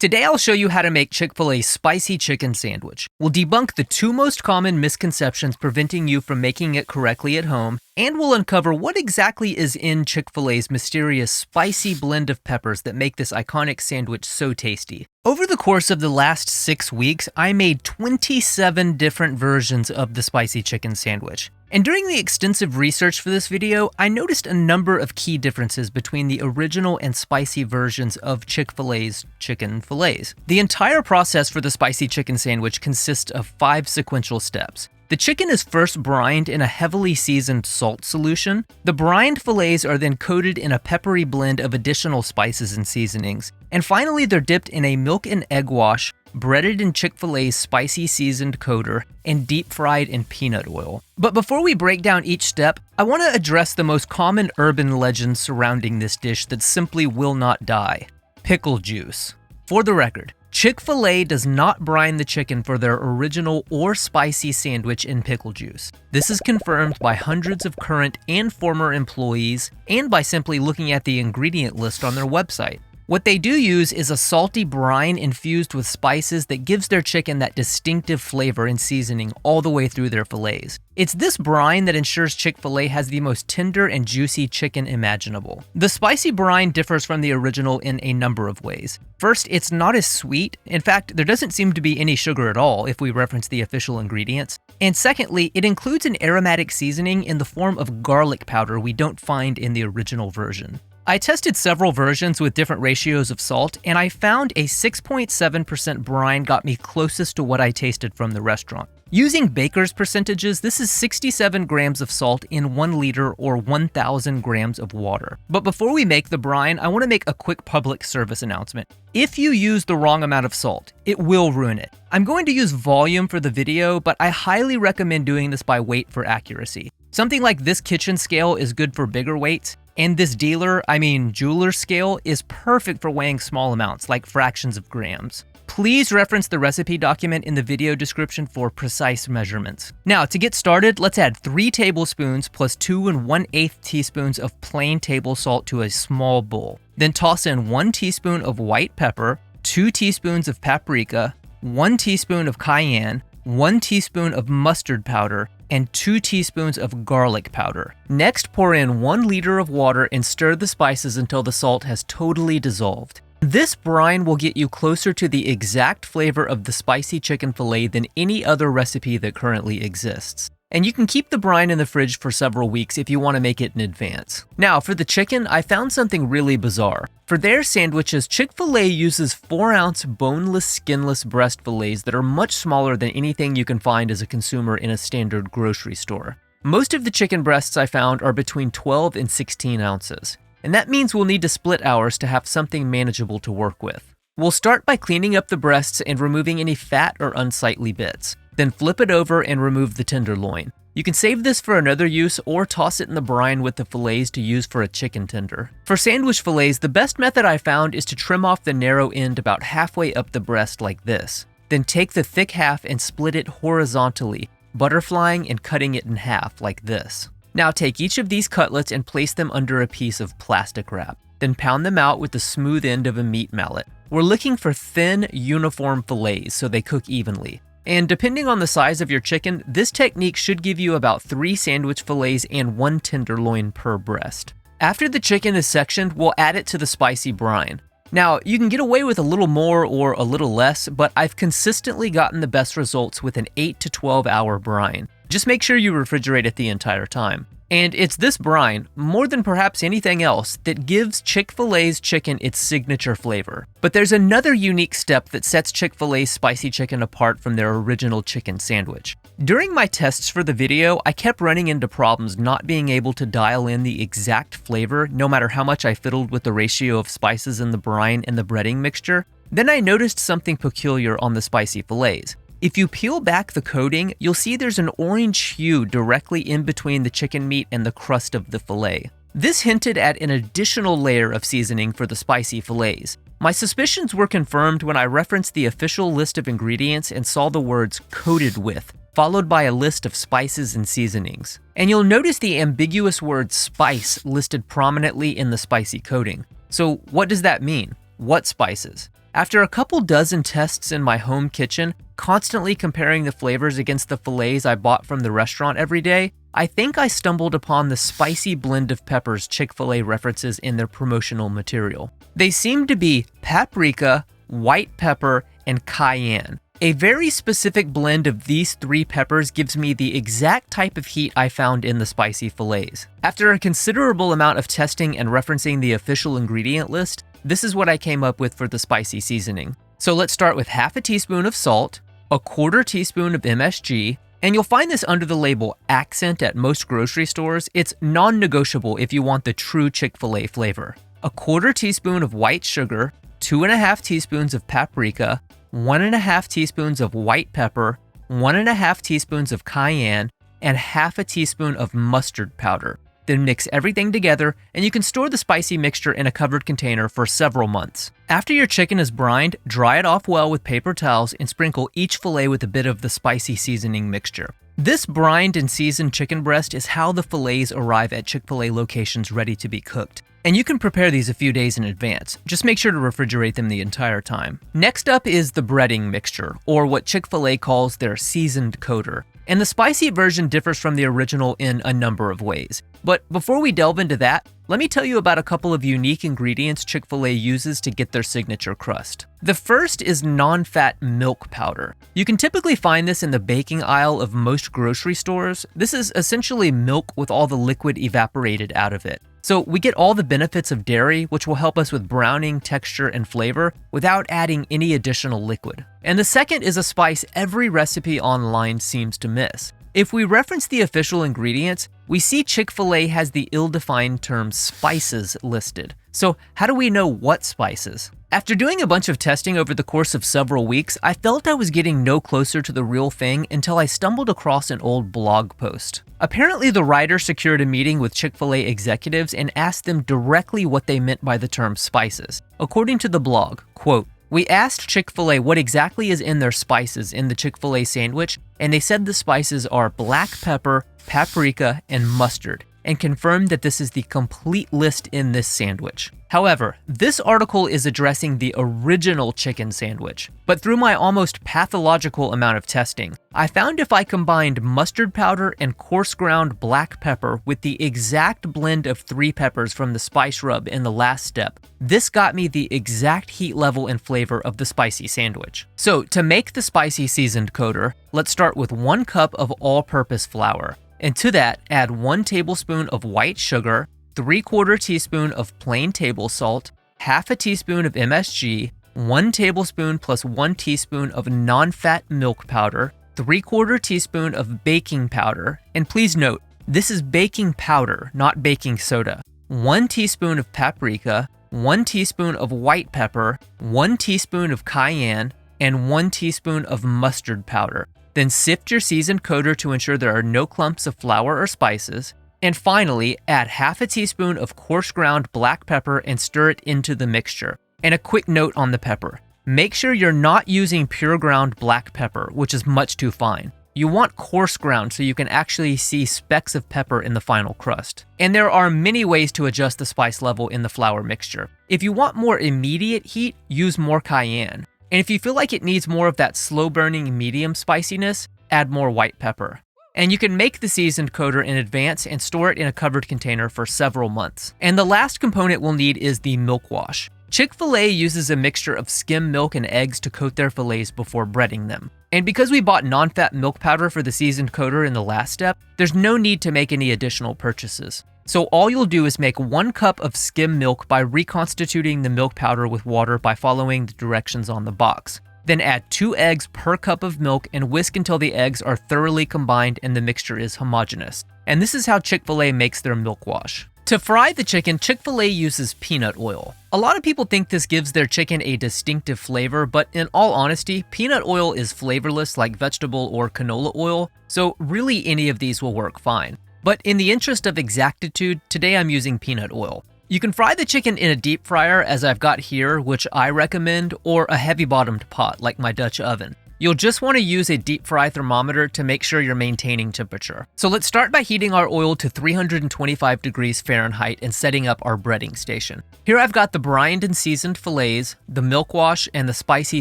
Today I'll show you how to make Chick-fil-A spicy chicken sandwich. We'll debunk the two most common misconceptions preventing you from making it correctly at home, and we'll uncover what exactly is in Chick-fil-A's mysterious spicy blend of peppers that make this iconic sandwich so tasty. Over the course of the last 6 weeks, I made 27 different versions of the spicy chicken sandwich. And during the extensive research for this video, I noticed a number of key differences between the original and spicy versions of Chick-fil-A's chicken fillets. The entire process for the spicy chicken sandwich consists of 5 sequential steps. The chicken is first brined in a heavily seasoned salt solution. The brined fillets are then coated in a peppery blend of additional spices and seasonings. And finally, they're dipped in a milk and egg wash, breaded in Chick-fil-A's spicy seasoned coater, and deep fried in peanut oil. But before we break down each step, I want to address the most common urban legends surrounding this dish that simply will not die: pickle juice. For the record, Chick-fil-A does not brine the chicken for their original or spicy sandwich in pickle juice. This is confirmed by hundreds of current and former employees, and by simply looking at the ingredient list on their website. What they do use is a salty brine infused with spices that gives their chicken that distinctive flavor and seasoning all the way through their fillets. It's this brine that ensures Chick-fil-A has the most tender and juicy chicken imaginable. The spicy brine differs from the original in a number of ways. First, it's not as sweet. In fact, there doesn't seem to be any sugar at all if we reference the official ingredients. And secondly, it includes an aromatic seasoning in the form of garlic powder we don't find in the original version. I tested several versions with different ratios of salt, and I found a 6.7% brine got me closest to what I tasted from the restaurant. Using baker's percentages, this is 67 grams of salt in 1 liter or 1,000 grams of water. But before we make the brine, I want to make a quick public service announcement. If you use the wrong amount of salt, it will ruin it. I'm going to use volume for the video, but I highly recommend doing this by weight for accuracy. Something like this kitchen scale is good for bigger weights, and this jeweler scale is perfect for weighing small amounts, like fractions of grams. Please reference the recipe document in the video description for precise measurements. Now, to get started, let's add 3 tablespoons plus 2 1/8 teaspoons of plain table salt to a small bowl. Then toss in 1 teaspoon of white pepper, 2 teaspoons of paprika, 1 teaspoon of cayenne, 1 teaspoon of mustard powder, and 2 teaspoons of garlic powder. Next, pour in 1 liter of water and stir the spices until the salt has totally dissolved. This brine will get you closer to the exact flavor of the spicy chicken fillet than any other recipe that currently exists. And you can keep the brine in the fridge for several weeks if you want to make it in advance. Now, for the chicken, I found something really bizarre. For their sandwiches, Chick-fil-A uses 4-ounce boneless, skinless breast fillets that are much smaller than anything you can find as a consumer in a standard grocery store. Most of the chicken breasts I found are between 12 and 16 ounces. And that means we'll need to split ours to have something manageable to work with. We'll start by cleaning up the breasts and removing any fat or unsightly bits. Then flip it over and remove the tenderloin. You can save this for another use or toss it in the brine with the fillets to use for a chicken tender. For sandwich fillets, the best method I found is to trim off the narrow end about halfway up the breast like this. Then take the thick half and split it horizontally, butterflying and cutting it in half like this. Now take each of these cutlets and place them under a piece of plastic wrap. Then pound them out with the smooth end of a meat mallet. We're looking for thin, uniform fillets so they cook evenly. And depending on the size of your chicken, this technique should give you about 3 sandwich fillets and 1 tenderloin per breast. After the chicken is sectioned, we'll add it to the spicy brine. Now, you can get away with a little more or a little less, but I've consistently gotten the best results with an 8 to 12 hour brine. Just make sure you refrigerate it the entire time. And it's this brine, more than perhaps anything else, that gives Chick-fil-A's chicken its signature flavor. But there's another unique step that sets Chick-fil-A's spicy chicken apart from their original chicken sandwich. During my tests for the video, I kept running into problems not being able to dial in the exact flavor, no matter how much I fiddled with the ratio of spices in the brine and the breading mixture. Then I noticed something peculiar on the spicy fillets. If you peel back the coating, you'll see there's an orange hue directly in between the chicken meat and the crust of the fillet. This hinted at an additional layer of seasoning for the spicy fillets. My suspicions were confirmed when I referenced the official list of ingredients and saw the words "coated with," followed by a list of spices and seasonings. And you'll notice the ambiguous word "spice" listed prominently in the spicy coating. So what does that mean? What spices? After a couple dozen tests in my home kitchen, constantly comparing the flavors against the fillets I bought from the restaurant every day, I think I stumbled upon the spicy blend of peppers Chick-fil-A references in their promotional material. They seem to be paprika, white pepper, and cayenne. A very specific blend of these three peppers gives me the exact type of heat I found in the spicy fillets. After a considerable amount of testing and referencing the official ingredient list, this is what I came up with for the spicy seasoning. So let's start with half a teaspoon of salt, a quarter teaspoon of MSG, and you'll find this under the label Accent at most grocery stores. It's non-negotiable if you want the true Chick-fil-A flavor. A quarter teaspoon of white sugar, 2.5 teaspoons of paprika, 1.5 teaspoons of white pepper, 1.5 teaspoons of cayenne, and half a teaspoon of mustard powder. Then mix everything together, and you can store the spicy mixture in a covered container for several months. After your chicken is brined, dry it off well with paper towels and sprinkle each fillet with a bit of the spicy seasoning mixture. This brined and seasoned chicken breast is how the fillets arrive at Chick-fil-A locations ready to be cooked. And you can prepare these a few days in advance. Just make sure to refrigerate them the entire time. Next up is the breading mixture, or what Chick-fil-A calls their seasoned coater. And the spicy version differs from the original in a number of ways. But before we delve into that, let me tell you about a couple of unique ingredients Chick-fil-A uses to get their signature crust. The first is non-fat milk powder. You can typically find this in the baking aisle of most grocery stores. This is essentially milk with all the liquid evaporated out of it. So we get all the benefits of dairy, which will help us with browning, texture, and flavor without adding any additional liquid. And the second is a spice every recipe online seems to miss. If we reference the official ingredients, we see Chick-fil-A has the ill-defined term spices listed. So how do we know what spices? After doing a bunch of testing over the course of several weeks, I felt I was getting no closer to the real thing until I stumbled across an old blog post. Apparently, the writer secured a meeting with Chick-fil-A executives and asked them directly what they meant by the term spices. According to the blog, quote, "We asked Chick-fil-A what exactly is in their spices in the Chick-fil-A sandwich, and they said the spices are black pepper, paprika, and mustard, and confirmed that this is the complete list in this sandwich." However, this article is addressing the original chicken sandwich. But through my almost pathological amount of testing, I found if I combined mustard powder and coarse ground black pepper with the exact blend of 3 peppers from the spice rub in the last step, this got me the exact heat level and flavor of the spicy sandwich. So to make the spicy seasoned coater, let's start with 1 cup of all-purpose flour. And to that, add 1 tablespoon of white sugar, 3/4 teaspoon of plain table salt, half a teaspoon of MSG, 1 tablespoon plus 1 teaspoon of non-fat milk powder, 3/4 teaspoon of baking powder, and please note, this is baking powder, not baking soda, 1 teaspoon of paprika, 1 teaspoon of white pepper, 1 teaspoon of cayenne, and 1 teaspoon of mustard powder. Then sift your seasoned coater to ensure there are no clumps of flour or spices. And finally, add half a teaspoon of coarse ground black pepper and stir it into the mixture. And a quick note on the pepper. Make sure you're not using pure ground black pepper, which is much too fine. You want coarse ground so you can actually see specks of pepper in the final crust. And there are many ways to adjust the spice level in the flour mixture. If you want more immediate heat, use more cayenne. And if you feel like it needs more of that slow-burning medium spiciness, add more white pepper. And you can make the seasoned coater in advance and store it in a covered container for several months. And the last component we'll need is the milk wash. Chick-fil-A uses a mixture of skim milk and eggs to coat their fillets before breading them. And because we bought non-fat milk powder for the seasoned coater in the last step, there's no need to make any additional purchases. So all you'll do is make 1 cup of skim milk by reconstituting the milk powder with water by following the directions on the box. Then add 2 eggs per cup of milk and whisk until the eggs are thoroughly combined and the mixture is homogeneous. And this is how Chick-fil-A makes their milk wash. To fry the chicken, Chick-fil-A uses peanut oil. A lot of people think this gives their chicken a distinctive flavor, but in all honesty, peanut oil is flavorless like vegetable or canola oil, so really any of these will work fine. But in the interest of exactitude, today I'm using peanut oil. You can fry the chicken in a deep fryer, as I've got here, which I recommend, or a heavy-bottomed pot, like my Dutch oven. You'll just want to use a deep fry thermometer to make sure you're maintaining temperature. So let's start by heating our oil to 325 degrees Fahrenheit and setting up our breading station. Here I've got the brined and seasoned fillets, the milk wash, and the spicy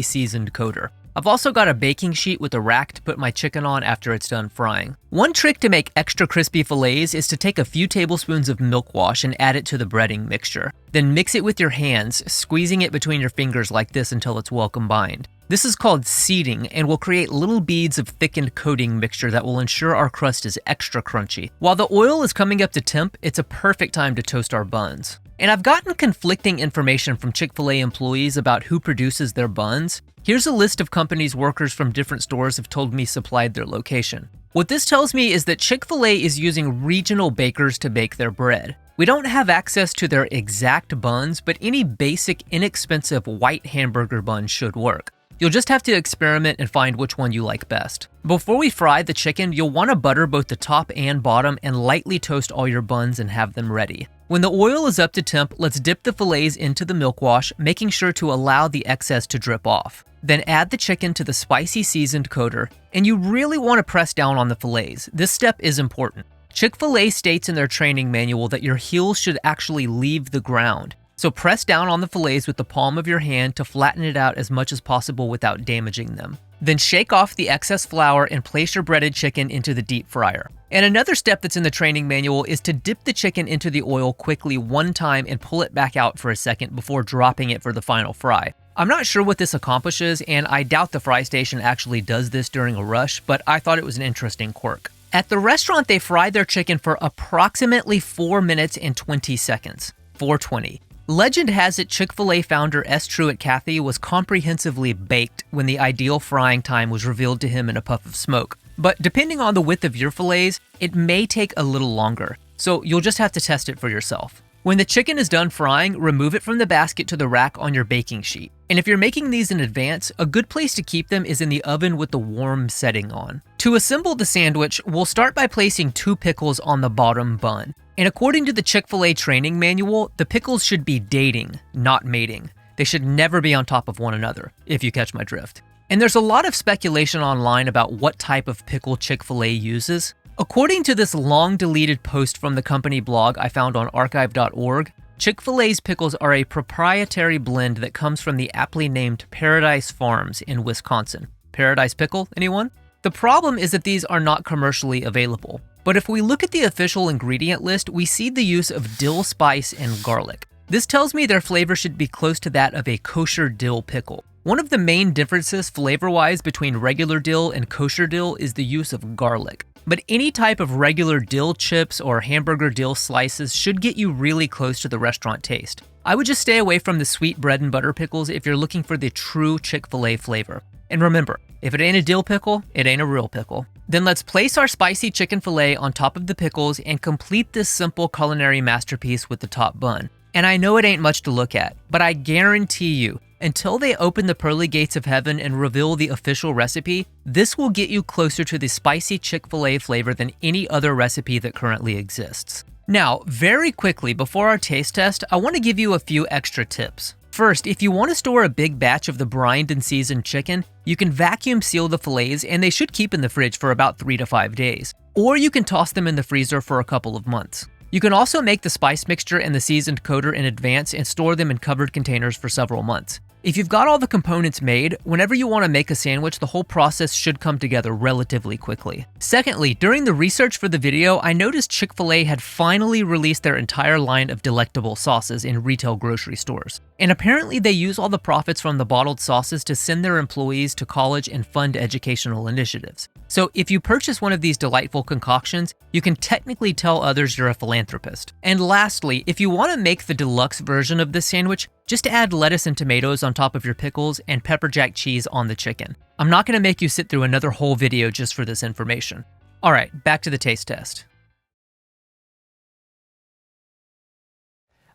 seasoned coater. I've also got a baking sheet with a rack to put my chicken on after it's done frying. One trick to make extra crispy fillets is to take a few tablespoons of milk wash and add it to the breading mixture. Then mix it with your hands, squeezing it between your fingers like this until it's well combined. This is called seeding and will create little beads of thickened coating mixture that will ensure our crust is extra crunchy. While the oil is coming up to temp, it's a perfect time to toast our buns. And I've gotten conflicting information from Chick-fil-A employees about who produces their buns. Here's a list of companies workers from different stores have told me supplied their location. What this tells me is that Chick-fil-A is using regional bakers to bake their bread. We don't have access to their exact buns, but any basic, inexpensive white hamburger bun should work. You'll just have to experiment and find which one you like best. Before we fry the chicken, you'll want to butter both the top and bottom and lightly toast all your buns and have them ready. When the oil is up to temp, let's dip the fillets into the milk wash, making sure to allow the excess to drip off. Then add the chicken to the spicy seasoned coater, and you really want to press down on the fillets. This step is important. Chick-fil-A states in their training manual that your heels should actually leave the ground. So press down on the fillets with the palm of your hand to flatten it out as much as possible without damaging them. Then shake off the excess flour and place your breaded chicken into the deep fryer. And another step that's in the training manual is to dip the chicken into the oil quickly one time and pull it back out for a second before dropping it for the final fry. I'm not sure what this accomplishes, and I doubt the fry station actually does this during a rush, but I thought it was an interesting quirk. At the restaurant, they fried their chicken for approximately 4 minutes and 20 seconds. 4:20. Legend has it Chick-fil-A founder S. Truett Cathy was comprehensively baked when the ideal frying time was revealed to him in a puff of smoke. But depending on the width of your fillets, it may take a little longer, so you'll just have to test it for yourself. When the chicken is done frying, remove it from the basket to the rack on your baking sheet. And if you're making these in advance, a good place to keep them is in the oven with the warm setting on. To assemble the sandwich, we'll start by placing 2 pickles on the bottom bun. And according to the Chick-fil-A training manual, the pickles should be dating, not mating. They should never be on top of one another, if you catch my drift. And there's a lot of speculation online about what type of pickle Chick-fil-A uses. According to this long-deleted post from the company blog I found on archive.org, Chick-fil-A's pickles are a proprietary blend that comes from the aptly named Paradise Farms in Wisconsin. Paradise pickle, anyone? The problem is that these are not commercially available. But if we look at the official ingredient list, we see the use of dill spice and garlic. This tells me their flavor should be close to that of a kosher dill pickle. One of the main differences flavor-wise between regular dill and kosher dill is the use of garlic. But any type of regular dill chips or hamburger dill slices should get you really close to the restaurant taste. I would just stay away from the sweet bread and butter pickles if you're looking for the true Chick-fil-A flavor. And remember, if it ain't a dill pickle, it ain't a real pickle. Then let's place our spicy chicken fillet on top of the pickles and complete this simple culinary masterpiece with the top bun. And I know it ain't much to look at, but I guarantee you, until they open the pearly gates of heaven and reveal the official recipe, this will get you closer to the spicy Chick-fil-A flavor than any other recipe that currently exists. Now, very quickly before our taste test, I want to give you a few extra tips. First, if you want to store a big batch of the brined and seasoned chicken, you can vacuum seal the fillets and they should keep in the fridge for about 3 to 5 days. Or you can toss them in the freezer for a couple of months. You can also make the spice mixture and the seasoned coater in advance and store them in covered containers for several months. If you've got all the components made, whenever you want to make a sandwich, the whole process should come together relatively quickly. Secondly, during the research for the video, I noticed Chick-fil-A had finally released their entire line of delectable sauces in retail grocery stores. And apparently they use all the profits from the bottled sauces to send their employees to college and fund educational initiatives. So if you purchase one of these delightful concoctions, you can technically tell others you're a philanthropist. And lastly, if you want to make the deluxe version of this sandwich, just add lettuce and tomatoes on top of your pickles and pepper jack cheese on the chicken. I'm not going to make you sit through another whole video just for this information. All right, back to the taste test.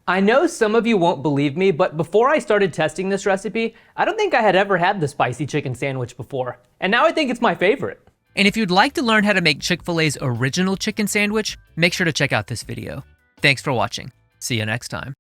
I know some of you won't believe me, but before I started testing this recipe, I don't think I had ever had the spicy chicken sandwich before. And now I think it's my favorite. And if you'd like to learn how to make Chick-fil-A's original chicken sandwich, make sure to check out this video. Thanks for watching. See you next time.